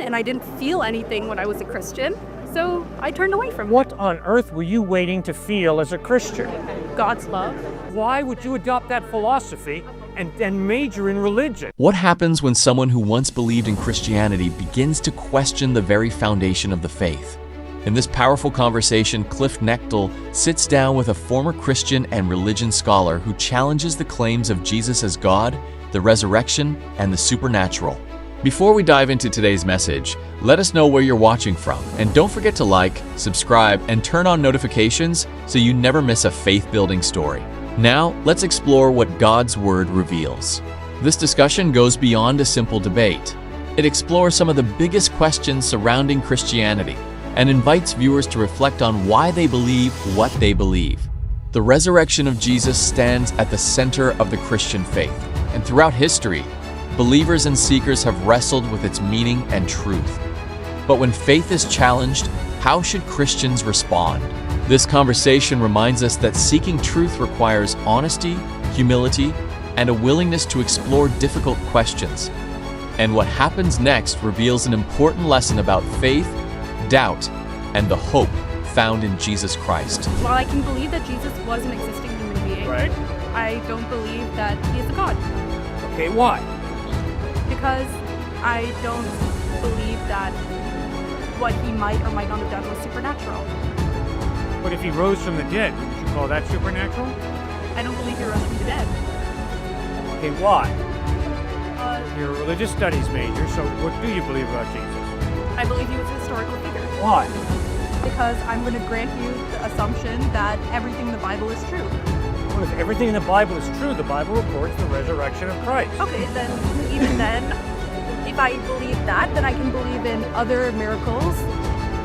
and I didn't feel anything when I was a Christian, so I turned away from it. What on earth were you waiting to feel as a Christian? God's love. Why would you adopt that philosophy and major in religion? What happens when someone who once believed in Christianity begins to question the very foundation of the faith? In this powerful conversation, Cliffe Knechtle sits down with a former Christian and religion scholar who challenges the claims of Jesus as God, the resurrection, and the supernatural. Before we dive into today's message, let us know where you're watching from, and don't forget to like, subscribe, and turn on notifications so you never miss a faith-building story. Now, let's explore what God's Word reveals. This discussion goes beyond a simple debate. It explores some of the biggest questions surrounding Christianity and invites viewers to reflect on why they believe what they believe. The resurrection of Jesus stands at the center of the Christian faith, and throughout history, believers and seekers have wrestled with its meaning and truth. But when faith is challenged, how should Christians respond? This conversation reminds us that seeking truth requires honesty, humility, and a willingness to explore difficult questions. And what happens next reveals an important lesson about faith, doubt, and the hope found in Jesus Christ. While I can believe that Jesus was an existing human being, Right? I don't believe that he is a God. Okay, why? Because I don't believe that what he might or might not have done was supernatural. But if he rose from the dead, would you call that supernatural? I don't believe he rose from the dead. Okay, why? Uh, You're a religious studies major, so what do you believe about Jesus? I believe he was a historical figure. Why? Because I'm going to grant you the assumption that everything in the Bible is true. Well, if everything in the Bible is true, the Bible reports the resurrection of Christ. Okay, then even then, if I believe that, then I can believe in other miracles,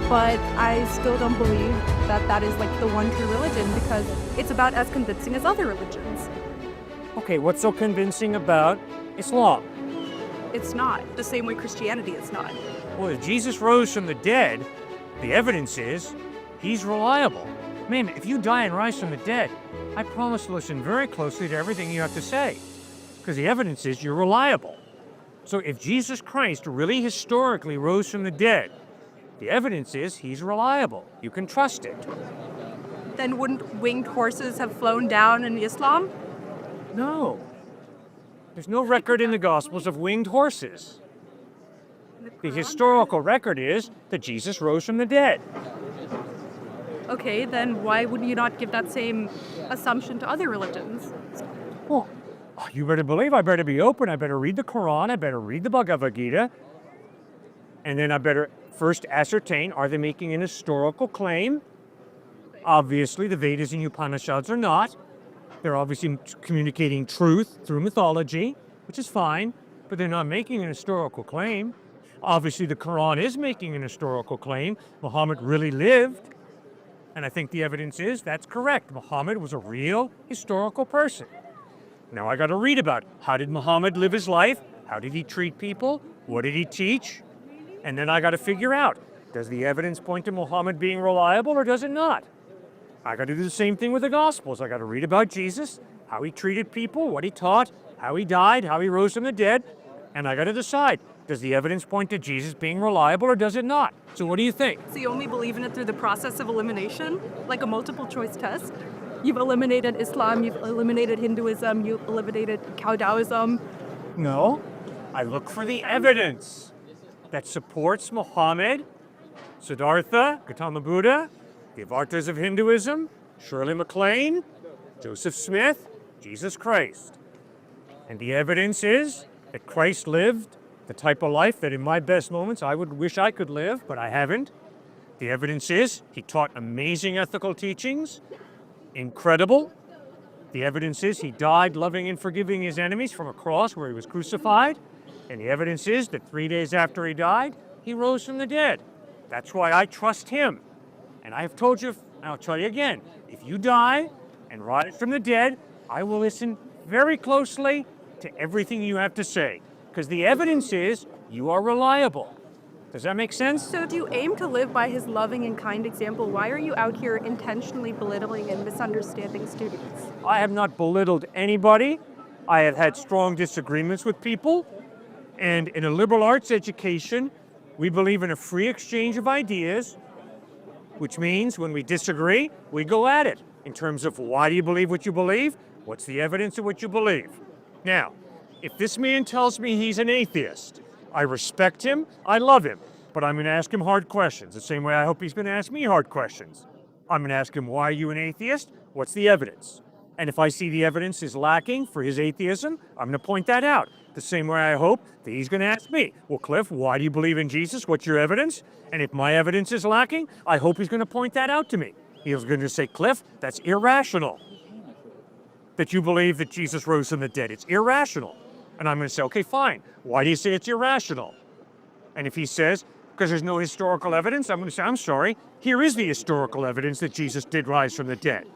but I still don't believe that that is like the one true religion because it's about as convincing as other religions. Okay, what's so convincing about Islam? It's not the same way Christianity is not. Well, if Jesus rose from the dead, the evidence is he's reliable. Man, if you die and rise from the dead, I promise to listen very closely to everything you have to say, because the evidence is you're reliable. So if Jesus Christ really historically rose from the dead, the evidence is he's reliable. You can trust it. Then wouldn't winged horses have flown down in Islam? No. There's no record in the Gospels of winged horses. The historical record is that Jesus rose from the dead. Okay, then why would you not give that same assumption to other religions? Well, you better believe I better be open. I better read the Quran. I better read the Bhagavad Gita. And then I better first ascertain, are they making an historical claim? Obviously, the Vedas and Upanishads are not. They're obviously communicating truth through mythology, which is fine, but they're not making an historical claim. Obviously, the Quran is making an historical claim. Muhammad really lived. And I think the evidence is that's correct. Muhammad was a real historical person. Now I got to read about it. How did Muhammad live his life? How did he treat people? What did he teach? And then I got to figure out, does the evidence point to Muhammad being reliable or does it not? I got to do the same thing with the Gospels. I got to read about Jesus, how he treated people, what he taught, how he died, how he rose from the dead, and I got to decide, does the evidence point to Jesus being reliable or does it not? So what do you think? So you only believe in it through the process of elimination, like a multiple choice test? You've eliminated Islam, you've eliminated Hinduism, you've eliminated Cow Taoism. No, I look for the evidence that supports Muhammad, Siddhartha, Gautama Buddha, the avatars of Hinduism, Shirley MacLaine, Joseph Smith, Jesus Christ. And the evidence is that Christ lived the type of life that in my best moments I would wish I could live, but I haven't. The evidence is he taught amazing ethical teachings, incredible. The evidence is he died loving and forgiving his enemies from a cross where he was crucified. And the evidence is that 3 days after he died, he rose from the dead. That's why I trust him. And I have told you, and I'll tell you again, if you die and rise from the dead, I will listen very closely to everything you have to say. Because the evidence is you are reliable. Does that make sense? So do you aim to live by his loving and kind example? Why are you out here intentionally belittling and misunderstanding students? I have not belittled anybody. I have had strong disagreements with people. And in a liberal arts education, We believe in a free exchange of ideas, which means when we disagree, we go at it in terms of why do you believe what you believe? What's the evidence of what you believe? Now, if this man tells me he's an atheist, I respect him, I love him, but I'm going to ask him hard questions, the same way I hope he's going to ask me hard questions. I'm going to ask him, why are you an atheist? What's the evidence? And if I see the evidence is lacking for his atheism, I'm going to point that out. The same way I hope that he's going to ask me, well, Cliff, why do you believe in Jesus? What's your evidence? And if my evidence is lacking, I hope he's going to point that out to me. He's going to say, Cliff, that's irrational that you believe that Jesus rose from the dead. It's irrational. And I'm going to say, okay, fine. Why do you say it's irrational? And if he says, because there's no historical evidence, I'm going to say, I'm sorry, here is the historical evidence that Jesus did rise from the dead.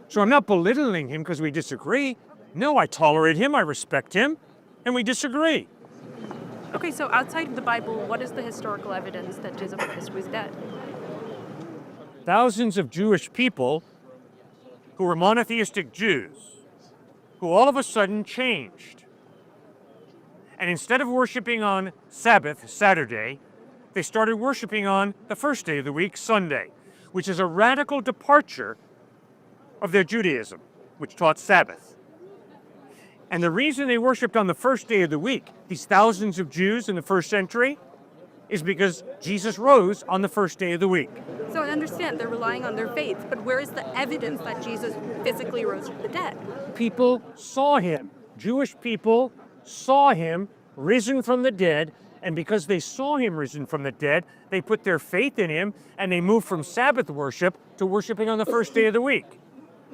So I'm not belittling him because we disagree. No, I tolerate him, I respect him, and we disagree. Okay, so outside of the Bible, what is the historical evidence that Jesus Christ was dead? Thousands of Jewish people who were monotheistic Jews, who all of a sudden changed. And instead of worshiping on Sabbath, Saturday, they started worshiping on the first day of the week, Sunday, which is a radical departure of their Judaism, which taught Sabbath. And the reason they worshiped on the first day of the week, these thousands of Jews in the first century, is because Jesus rose on the first day of the week. So I understand they're relying on their faith, but where is the evidence that Jesus physically rose from the dead? People saw him. Jewish people saw him risen from the dead, and because they saw him risen from the dead, they put their faith in him, and they moved from Sabbath worship to worshiping on the first day of the week.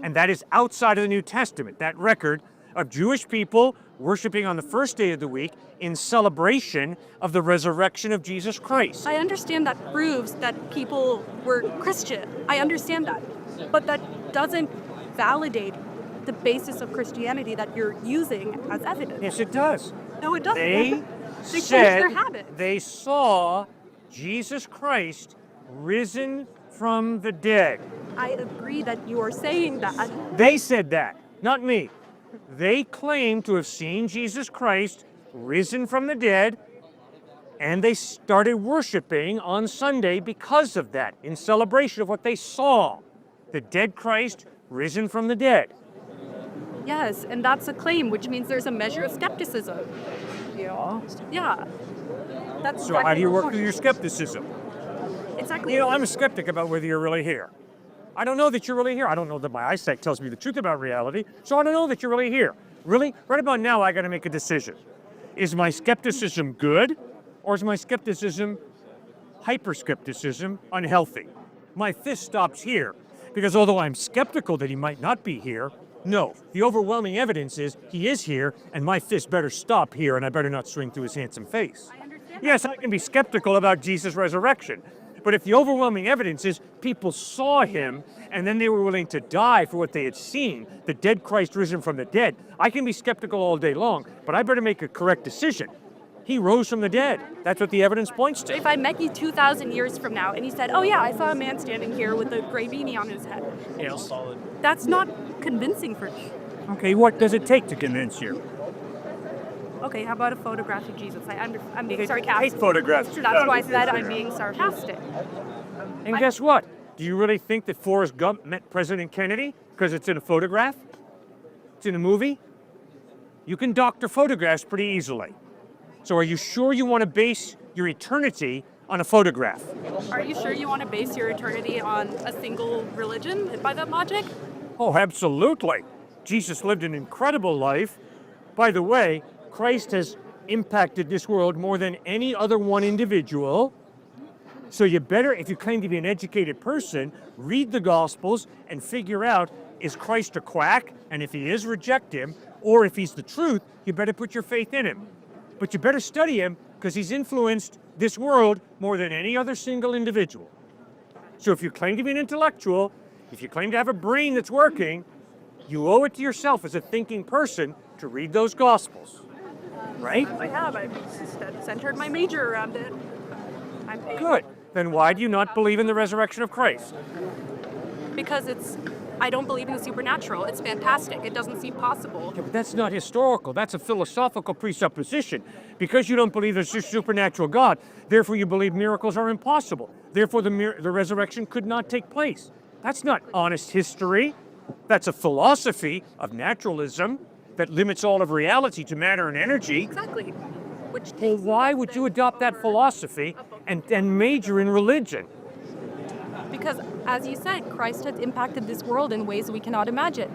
And that is outside of the New Testament, that record of Jewish people worshiping on the first day of the week in celebration of the resurrection of Jesus Christ. I understand that proves that people were Christian. I understand that. But that doesn't validate the basis of Christianity that you're using as evidence. Yes, it does. No, it doesn't. They changed said their habits. they saw Jesus Christ risen from the dead. I agree that you are saying that. They said that, not me. They claim to have seen Jesus Christ risen from the dead, and they started worshiping on Sunday because of that, in celebration of what they saw, the dead Christ risen from the dead. Yes, and that's a claim, which means there's a measure of skepticism. Yeah. That's So how do you work through your skepticism? Exactly. You know, I'm a skeptic about whether you're really here. I don't know that you're really here. I don't know that my eyesight tells me the truth about reality, so I don't know that you're really here. Really? Right about now, I got to make a decision. Is my skepticism good, or is my skepticism, hyper-skepticism, unhealthy? My fist stops here, because although I'm skeptical that he might not be here, no, the overwhelming evidence is he is here, and my fist better stop here, and I better not swing through his handsome face. I understand. Yes, I can be skeptical about Jesus' resurrection, but if the overwhelming evidence is people saw him and then they were willing to die for what they had seen, the dead Christ risen from the dead, I can be skeptical all day long, but I better make a correct decision. He rose from the dead. That's what the evidence points to. If I met you 2,000 years from now and he said, oh yeah, I saw a man standing here with a gray beanie on his head. Yes. That's not convincing for me. Okay, what does it take to convince you? Okay, how about a photograph of Jesus? I'm being I sarcastic. hate photographs. That's why I said I'm being sarcastic. And guess what? Do you really think that Forrest Gump met President Kennedy because it's in a photograph? It's in a movie? You can doctor photographs pretty easily. So are you sure you want to base your eternity on a photograph? Are you sure you want to base your eternity on a single religion by that logic? Oh, absolutely. Jesus lived an incredible life. By the way, Christ has impacted this world more than any other one individual. So you better, if you claim to be an educated person, read the Gospels and figure out, is Christ a quack? And if he is, reject him. Or if he's the truth, you better put your faith in him. But you better study him because he's influenced this world more than any other single individual. So if you claim to be an intellectual, if you claim to have a brain that's working, you owe it to yourself as a thinking person to read those Gospels. Right? I have. I've centered my major around it. Good. Then why do you not believe in the resurrection of Christ? Because it's I don't believe in the supernatural. It's fantastic. It doesn't seem possible. Yeah, but that's not historical. That's a philosophical presupposition. Because you don't believe there's a supernatural God, therefore you believe miracles are impossible. Therefore the resurrection could not take place. That's not honest history. That's a philosophy of naturalism that limits all of reality to matter and energy. Exactly. Which Well, why would you adopt that philosophy and major in religion? Because, as you said, Christ has impacted this world in ways we cannot imagine.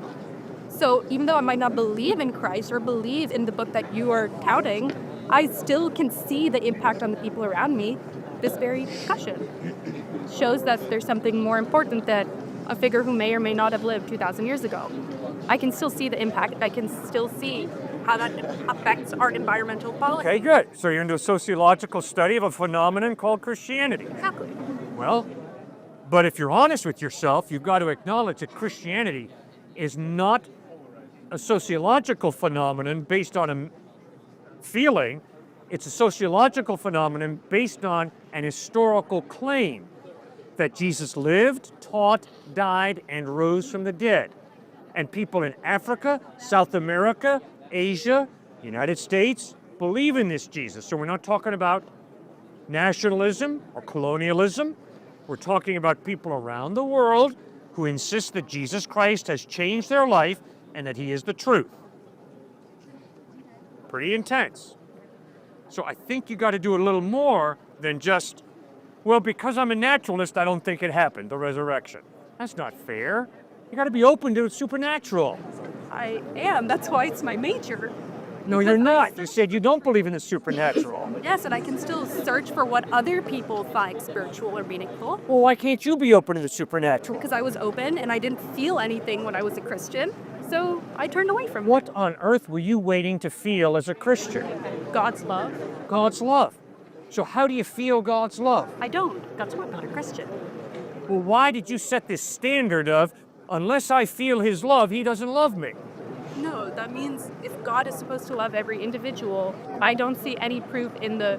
So even though I might not believe in Christ or believe in the book that you are touting, I still can see the impact on the people around me. This very discussion shows that there's something more important than a figure who may or may not have lived 2,000 years ago. I can still see the impact. I can still see how that affects our environmental policy. Okay, good. So you're into a sociological study of a phenomenon called Christianity. Exactly. Well, but if you're honest with yourself, you've got to acknowledge that Christianity is not a sociological phenomenon based on a feeling. It's a sociological phenomenon based on an historical claim that Jesus lived, taught, died, and rose from the dead. And people in Africa, South America, Asia, United States believe in this Jesus. So we're not talking about nationalism or colonialism. We're talking about people around the world who insist that Jesus Christ has changed their life and that he is the truth. Pretty intense. So I think you got to do a little more than just, well, because I'm a naturalist, I don't think it happened, the resurrection. That's not fair. You got to be open to the supernatural. I am. That's why it's my major. No, you're not. You said you don't believe in the supernatural. Yes, and I can still search for what other people find spiritual or meaningful. Well, why can't you be open to the supernatural? Because I was open and I didn't feel anything when I was a Christian, so I turned away from What on earth were you waiting to feel as a Christian? God's love. God's love. So how do you feel God's love? I don't. That's why I'm not a Christian. Well, why did you set this standard of, unless I feel his love, he doesn't love me? No, that means if God is supposed to love every individual, I don't see any proof in the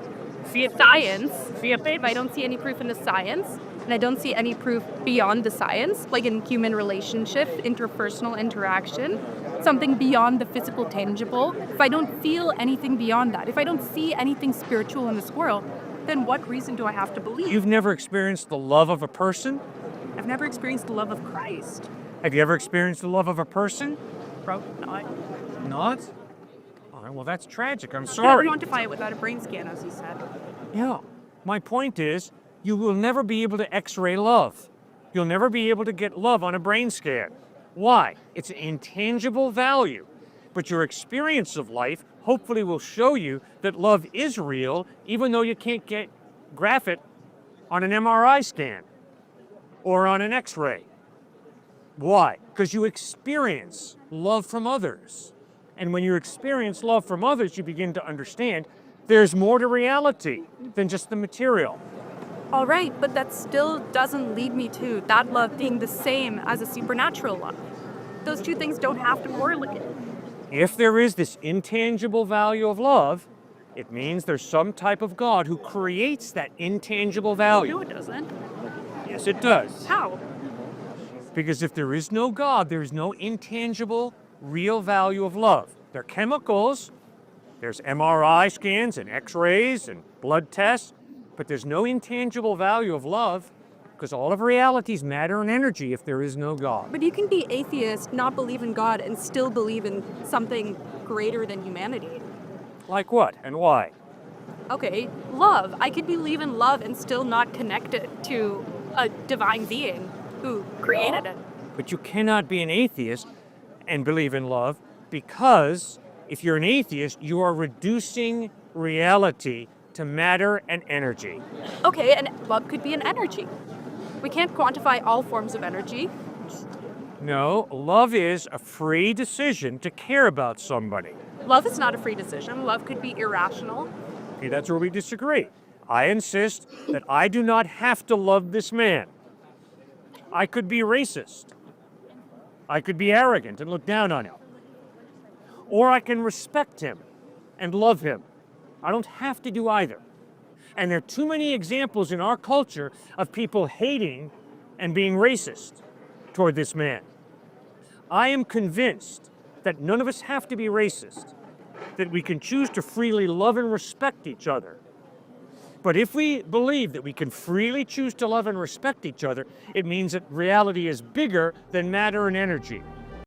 science. I don't see any proof in the science, and I don't see any proof beyond the science, like in human relationship, interpersonal interaction, something beyond the physical tangible. If I don't feel anything beyond that, if I don't see anything spiritual in this world, then what reason do I have to believe? You've never experienced the love of a person? I've never experienced the love of Christ. Have you ever experienced the love of a person? Probably not. Not? All right, well, that's tragic. I'm I sorry. can't quantify it without a brain scan, as you said. Yeah. My point is, you will never be able to x-ray love. You'll never be able to get love on a brain scan. Why? It's an intangible value. But your experience of life hopefully will show you that love is real, even though you can't graph it on an MRI scan or on an x-ray. Why? Because you experience love from others. And when you experience love from others, you begin to understand there's more to reality than just the material. All right, but that still doesn't lead me to that love being the same as a supernatural love. Those two things don't have to correlate. If there is this intangible value of love, it means there's some type of God who creates that intangible value. No, it doesn't. Yes, it does. How? Because if there is no God, there is no intangible, real value of love. There are chemicals, there's MRI scans and x-rays and blood tests, but there's no intangible value of love because all of reality is matter and energy if there is no God. But you can be atheist, not believe in God, and still believe in something greater than humanity. Like what and why? Okay, love. I could believe in love and still not connect it to a divine being who created it. But you cannot be an atheist and believe in love because if you're an atheist, you are reducing reality to matter and energy. Okay, and love could be an energy. We can't quantify all forms of energy. No, love is a free decision to care about somebody. Love is not a free decision. Love could be irrational. Okay, that's where we disagree. I insist that I do not have to love this man. I could be racist. I could be arrogant and look down on him. Or I can respect him and love him. I don't have to do either. And there are too many examples in our culture of people hating and being racist toward this man. I am convinced that none of us have to be racist, that we can choose to freely love and respect each other. But if we believe that we can freely choose to love and respect each other, it means that reality is bigger than matter and energy.